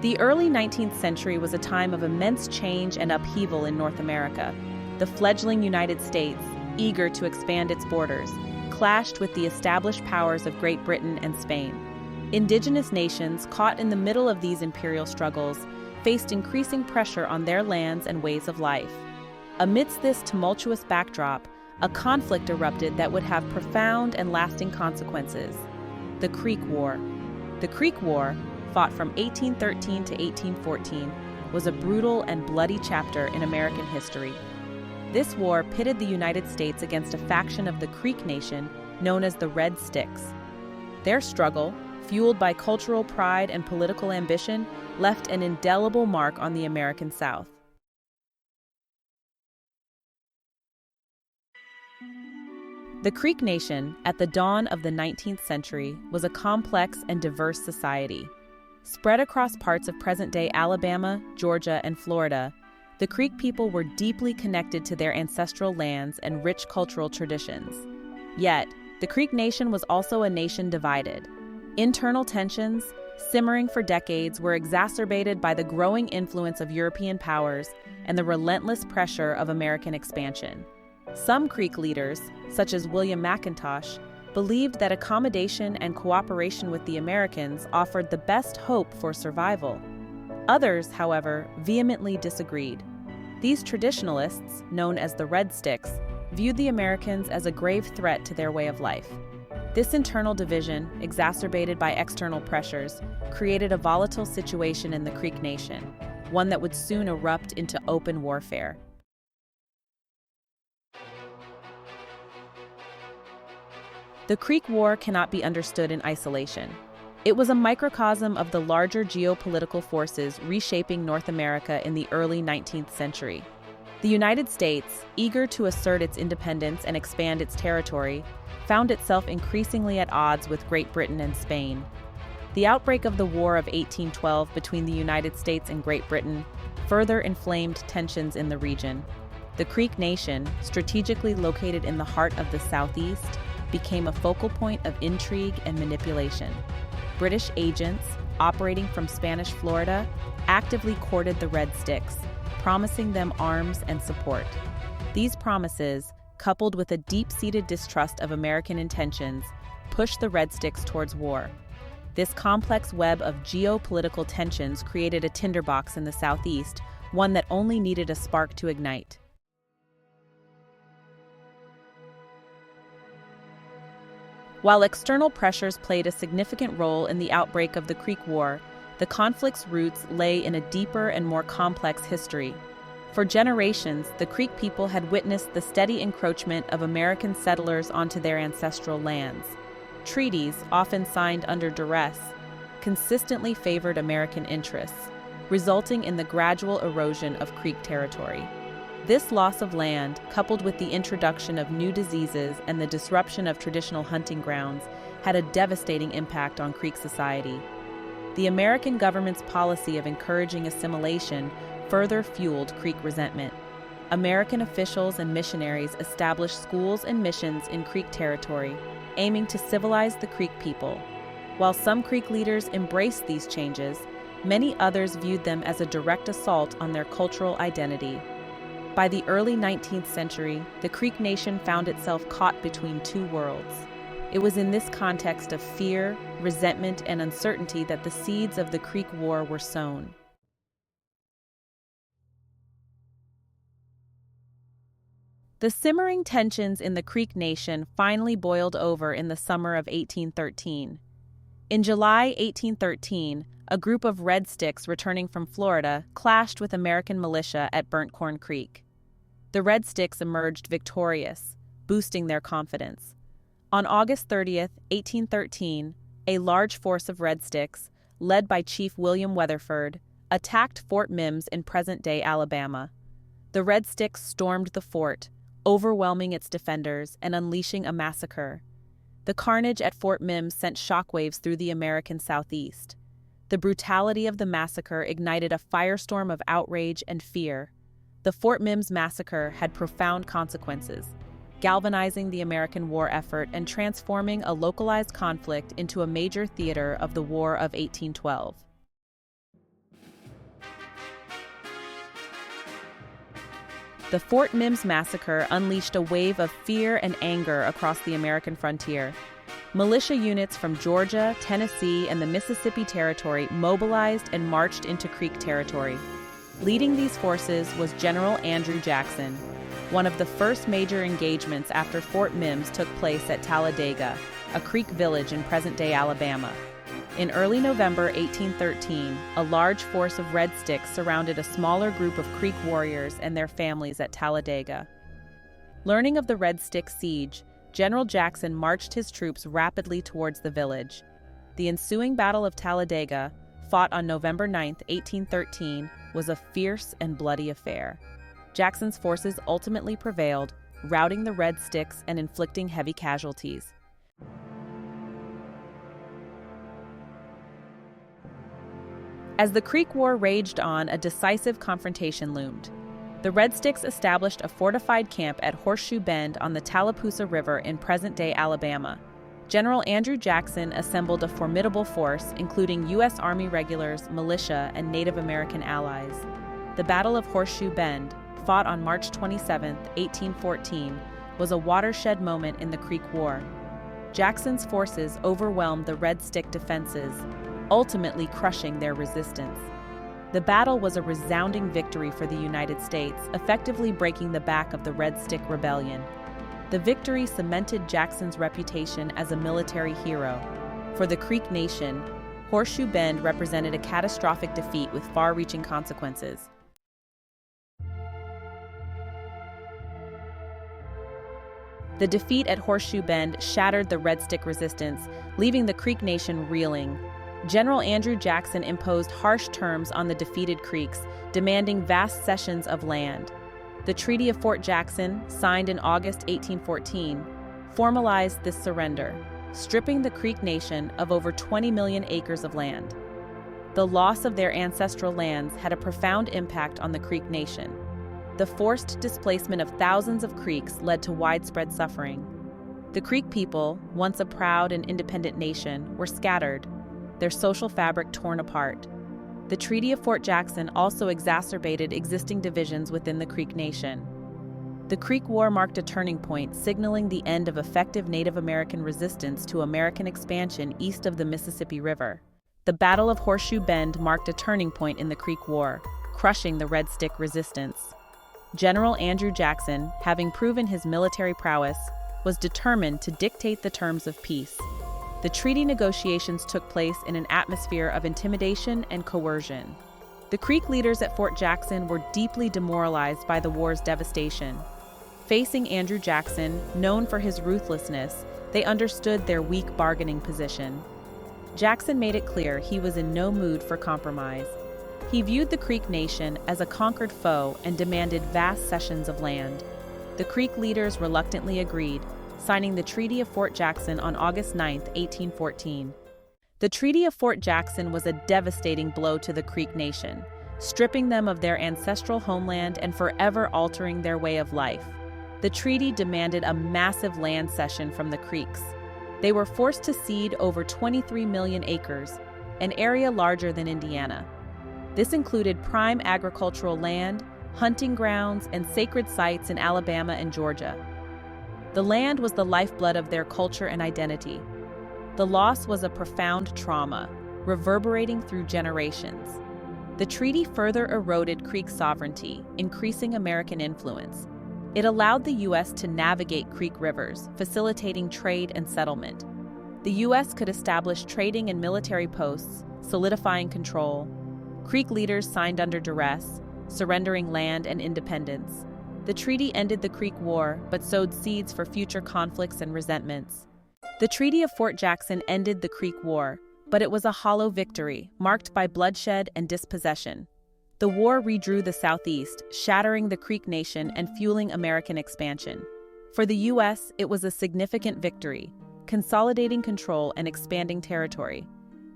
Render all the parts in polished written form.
The early 19th century was a time of immense change and upheaval in North America. The fledgling United States, eager to expand its borders, clashed with the established powers of Great Britain and Spain. Indigenous nations, caught in the middle of these imperial struggles, faced increasing pressure on their lands and ways of life. Amidst this tumultuous backdrop, a conflict erupted that would have profound and lasting consequences: the Creek War. The Creek War, fought from 1813 to 1814, was a brutal and bloody chapter in American history. This war pitted the United States against a faction of the Creek Nation known as the Red Sticks. Their struggle, fueled by cultural pride and political ambition, left an indelible mark on the American South. The Creek Nation, at the dawn of the 19th century, was a complex and diverse society. Spread across parts of present-day Alabama, Georgia, and Florida, the Creek people were deeply connected to their ancestral lands and rich cultural traditions. Yet, the Creek Nation was also a nation divided. Internal tensions, simmering for decades, were exacerbated by the growing influence of European powers and the relentless pressure of American expansion. Some Creek leaders, such as William McIntosh, believed that accommodation and cooperation with the Americans offered the best hope for survival. Others, however, vehemently disagreed. These traditionalists, known as the Red Sticks, viewed the Americans as a grave threat to their way of life. This internal division, exacerbated by external pressures, created a volatile situation in the Creek Nation, one that would soon erupt into open warfare. The Creek War cannot be understood in isolation. It was a microcosm of the larger geopolitical forces reshaping North America in the early 19th century. The United States, eager to assert its independence and expand its territory, found itself increasingly at odds with Great Britain and Spain. The outbreak of the War of 1812 between the United States and Great Britain further inflamed tensions in the region. The Creek Nation, strategically located in the heart of the Southeast, became a focal point of intrigue and manipulation. British agents, operating from Spanish Florida, actively courted the Red Sticks, promising them arms and support. These promises, coupled with a deep-seated distrust of American intentions, pushed the Red Sticks towards war. This complex web of geopolitical tensions created a tinderbox in the Southeast, one that only needed a spark to ignite. While external pressures played a significant role in the outbreak of the Creek War, the conflict's roots lay in a deeper and more complex history. For generations, the Creek people had witnessed the steady encroachment of American settlers onto their ancestral lands. Treaties, often signed under duress, consistently favored American interests, resulting in the gradual erosion of Creek territory. This loss of land, coupled with the introduction of new diseases and the disruption of traditional hunting grounds, had a devastating impact on Creek society. The American government's policy of encouraging assimilation further fueled Creek resentment. American officials and missionaries established schools and missions in Creek territory, aiming to civilize the Creek people. While some Creek leaders embraced these changes, many others viewed them as a direct assault on their cultural identity. By the early 19th century, the Creek Nation found itself caught between two worlds. It was in this context of fear, resentment, and uncertainty that the seeds of the Creek War were sown. The simmering tensions in the Creek Nation finally boiled over in the summer of 1813. In July 1813, a group of Red Sticks returning from Florida clashed with American militia at Burnt Corn Creek. The Red Sticks emerged victorious, boosting their confidence. On August 30th, 1813, a large force of Red Sticks, led by Chief William Weatherford, attacked Fort Mims in present-day Alabama. The Red Sticks stormed the fort, overwhelming its defenders and unleashing a massacre. The carnage at Fort Mims sent shockwaves through the American Southeast. The brutality of the massacre ignited a firestorm of outrage and fear. The Fort Mims Massacre had profound consequences, galvanizing the American war effort and transforming a localized conflict into a major theater of the War of 1812. The Fort Mims Massacre unleashed a wave of fear and anger across the American frontier. Militia units from Georgia, Tennessee, and the Mississippi Territory mobilized and marched into Creek territory. Leading these forces was General Andrew Jackson. One of the first major engagements after Fort Mims took place at Talladega, a Creek village in present-day Alabama. In early November 1813, a large force of Red Sticks surrounded a smaller group of Creek warriors and their families at Talladega. Learning of the Red Stick siege, General Jackson marched his troops rapidly towards the village. The ensuing Battle of Talladega, fought on November 9, 1813, was a fierce and bloody affair. Jackson's forces ultimately prevailed, routing the Red Sticks and inflicting heavy casualties. As the Creek War raged on, a decisive confrontation loomed. The Red Sticks established a fortified camp at Horseshoe Bend on the Tallapoosa River in present-day Alabama. General Andrew Jackson assembled a formidable force, including U.S. Army regulars, militia, and Native American allies. The Battle of Horseshoe Bend, fought on March 27, 1814, was a watershed moment in the Creek War. Jackson's forces overwhelmed the Red Stick defenses, ultimately crushing their resistance. The battle was a resounding victory for the United States, effectively breaking the back of the Red Stick Rebellion. The victory cemented Jackson's reputation as a military hero. For the Creek Nation, Horseshoe Bend represented a catastrophic defeat with far-reaching consequences. The defeat at Horseshoe Bend shattered the Red Stick resistance, leaving the Creek Nation reeling. General Andrew Jackson imposed harsh terms on the defeated Creeks, demanding vast cessions of land. The Treaty of Fort Jackson, signed in August 1814, formalized this surrender, stripping the Creek Nation of over 20 million acres of land. The loss of their ancestral lands had a profound impact on the Creek Nation. The forced displacement of thousands of Creeks led to widespread suffering. The Creek people, once a proud and independent nation, were scattered, their social fabric torn apart. The Treaty of Fort Jackson also exacerbated existing divisions within the Creek Nation. The Creek War marked a turning point, signaling the end of effective Native American resistance to American expansion east of the Mississippi River. The Battle of Horseshoe Bend marked a turning point in the Creek War, crushing the Red Stick resistance. General Andrew Jackson, having proven his military prowess, was determined to dictate the terms of peace. The treaty negotiations took place in an atmosphere of intimidation and coercion. The Creek leaders at Fort Jackson were deeply demoralized by the war's devastation. Facing Andrew Jackson, known for his ruthlessness, they understood their weak bargaining position. Jackson made it clear he was in no mood for compromise. He viewed the Creek Nation as a conquered foe and demanded vast cessions of land. The Creek leaders reluctantly agreed, signing the Treaty of Fort Jackson on August 9, 1814. The Treaty of Fort Jackson was a devastating blow to the Creek Nation, stripping them of their ancestral homeland and forever altering their way of life. The treaty demanded a massive land cession from the Creeks. They were forced to cede over 23 million acres, an area larger than Indiana. This included prime agricultural land, hunting grounds, and sacred sites in Alabama and Georgia. The land was the lifeblood of their culture and identity. The loss was a profound trauma, reverberating through generations. The treaty further eroded Creek sovereignty, increasing American influence. It allowed the U.S. to navigate Creek rivers, facilitating trade and settlement. The U.S. could establish trading and military posts, solidifying control. Creek leaders signed under duress, surrendering land and independence. The treaty ended the Creek War, but sowed seeds for future conflicts and resentments. The Treaty of Fort Jackson ended the Creek War, but it was a hollow victory, marked by bloodshed and dispossession. The war redrew the Southeast, shattering the Creek Nation and fueling American expansion. For the U.S., it was a significant victory, consolidating control and expanding territory.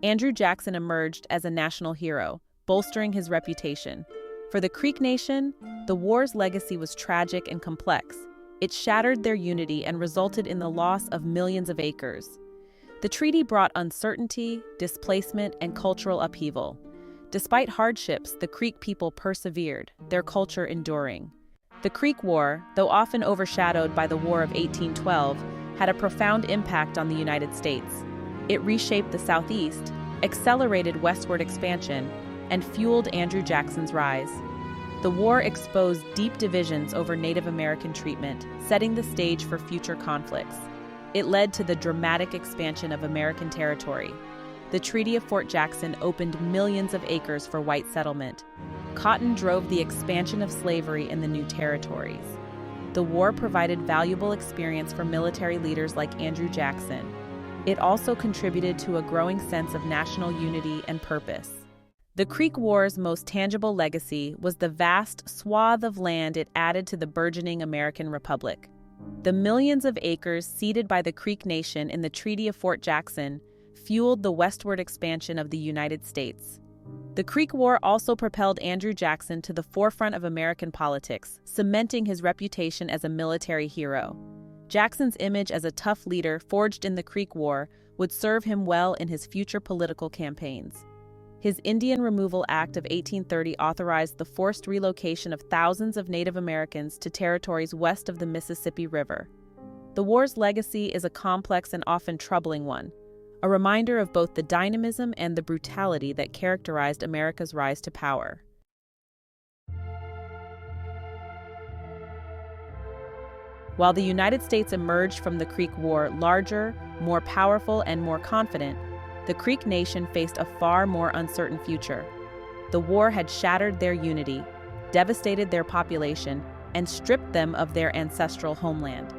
Andrew Jackson emerged as a national hero, bolstering his reputation. For the Creek Nation, the war's legacy was tragic and complex. It shattered their unity and resulted in the loss of millions of acres. The treaty brought uncertainty, displacement, and cultural upheaval. Despite hardships, the Creek people persevered, their culture enduring. The Creek War, though often overshadowed by the War of 1812, had a profound impact on the United States. It reshaped the Southeast, accelerated westward expansion, and fueled Andrew Jackson's rise. The war exposed deep divisions over Native American treatment, setting the stage for future conflicts. It led to the dramatic expansion of American territory. The Treaty of Fort Jackson opened millions of acres for white settlement. Cotton drove the expansion of slavery in the new territories. The war provided valuable experience for military leaders like Andrew Jackson. It also contributed to a growing sense of national unity and purpose. The Creek War's most tangible legacy was the vast swath of land it added to the burgeoning American Republic. The millions of acres ceded by the Creek Nation in the Treaty of Fort Jackson fueled the westward expansion of the United States. The Creek War also propelled Andrew Jackson to the forefront of American politics, cementing his reputation as a military hero. Jackson's image as a tough leader forged in the Creek War would serve him well in his future political campaigns. His Indian Removal Act of 1830 authorized the forced relocation of thousands of Native Americans to territories west of the Mississippi River. The war's legacy is a complex and often troubling one, a reminder of both the dynamism and the brutality that characterized America's rise to power. While the United States emerged from the Creek War larger, more powerful, and more confident, the Creek Nation faced a far more uncertain future. The war had shattered their unity, devastated their population, and stripped them of their ancestral homeland.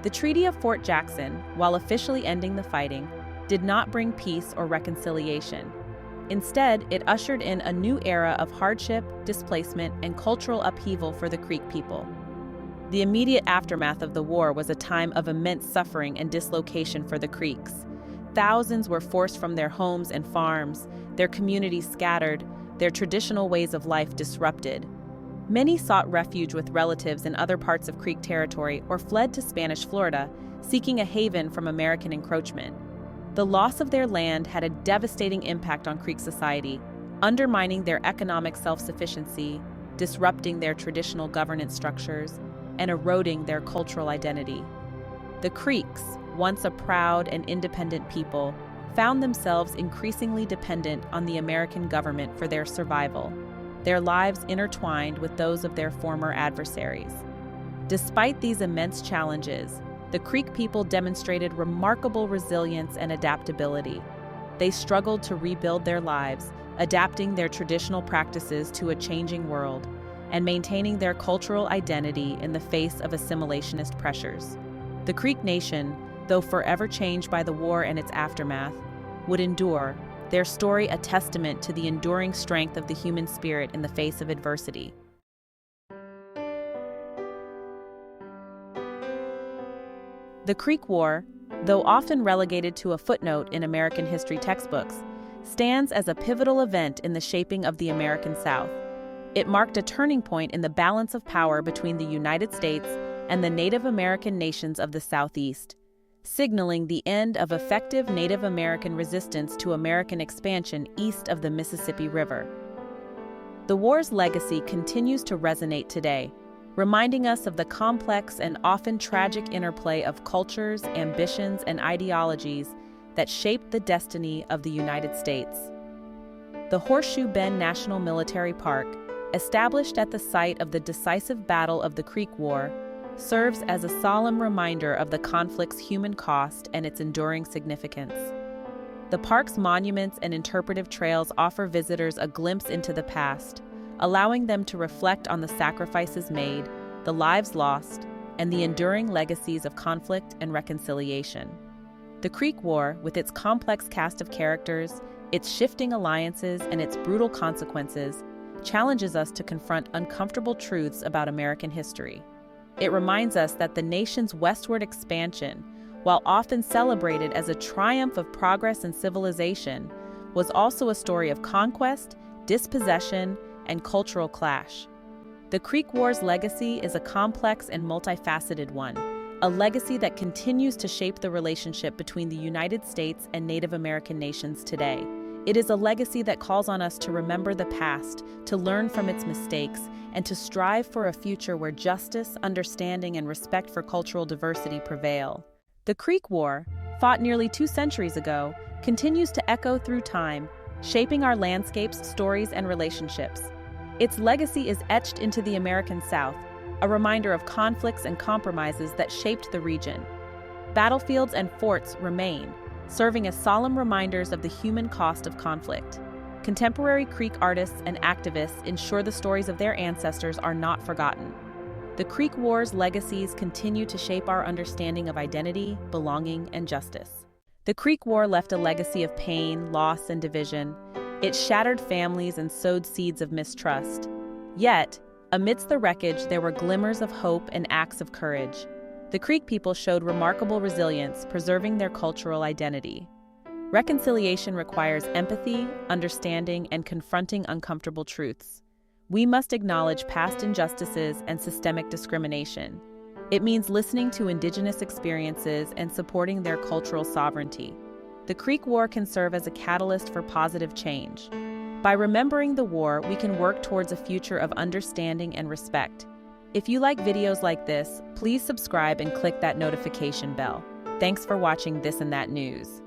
The Treaty of Fort Jackson, while officially ending the fighting, did not bring peace or reconciliation. Instead, it ushered in a new era of hardship, displacement, and cultural upheaval for the Creek people. The immediate aftermath of the war was a time of immense suffering and dislocation for the Creeks. Thousands were forced from their homes and farms, their communities scattered, their traditional ways of life disrupted. Many sought refuge with relatives in other parts of Creek territory or fled to Spanish Florida, seeking a haven from American encroachment. The loss of their land had a devastating impact on Creek society, undermining their economic self-sufficiency, disrupting their traditional governance structures, and eroding their cultural identity. The Creeks, once a proud and independent people, found themselves increasingly dependent on the American government for their survival, their lives intertwined with those of their former adversaries. Despite these immense challenges, the Creek people demonstrated remarkable resilience and adaptability. They struggled to rebuild their lives, adapting their traditional practices to a changing world, and maintaining their cultural identity in the face of assimilationist pressures. The Creek Nation, though forever changed by the war and its aftermath, would endure, their story a testament to the enduring strength of the human spirit in the face of adversity. The Creek War, though often relegated to a footnote in American history textbooks, stands as a pivotal event in the shaping of the American South. It marked a turning point in the balance of power between the United States and the Native American nations of the Southeast, signaling the end of effective Native American resistance to American expansion east of the Mississippi River. The war's legacy continues to resonate today, reminding us of the complex and often tragic interplay of cultures, ambitions, and ideologies that shaped the destiny of the United States. The Horseshoe Bend National Military Park, established at the site of the decisive Battle of the Creek War, serves as a solemn reminder of the conflict's human cost and its enduring significance. The park's monuments and interpretive trails offer visitors a glimpse into the past, allowing them to reflect on the sacrifices made, the lives lost, and the enduring legacies of conflict and reconciliation. The Creek War, with its complex cast of characters, its shifting alliances, and its brutal consequences, challenges us to confront uncomfortable truths about American history. It reminds us that the nation's westward expansion, while often celebrated as a triumph of progress and civilization, was also a story of conquest, dispossession, and cultural clash. The Creek War's legacy is a complex and multifaceted one, a legacy that continues to shape the relationship between the United States and Native American nations today. It is a legacy that calls on us to remember the past, to learn from its mistakes, and to strive for a future where justice, understanding, and respect for cultural diversity prevail. The Creek War, fought nearly 2 centuries ago, continues to echo through time, shaping our landscapes, stories, and relationships. Its legacy is etched into the American South, a reminder of conflicts and compromises that shaped the region. Battlefields and forts remain, serving as solemn reminders of the human cost of conflict. Contemporary Creek artists and activists ensure the stories of their ancestors are not forgotten. The Creek War's legacies continue to shape our understanding of identity, belonging, and justice. The Creek War left a legacy of pain, loss, and division. It shattered families and sowed seeds of mistrust. Yet, amidst the wreckage, there were glimmers of hope and acts of courage. The Creek people showed remarkable resilience, preserving their cultural identity. Reconciliation requires empathy, understanding, and confronting uncomfortable truths. We must acknowledge past injustices and systemic discrimination. It means listening to Indigenous experiences and supporting their cultural sovereignty. The Creek War can serve as a catalyst for positive change. By remembering the war, we can work towards a future of understanding and respect. If you like videos like this, please subscribe and click that notification bell. Thanks for watching This and That News.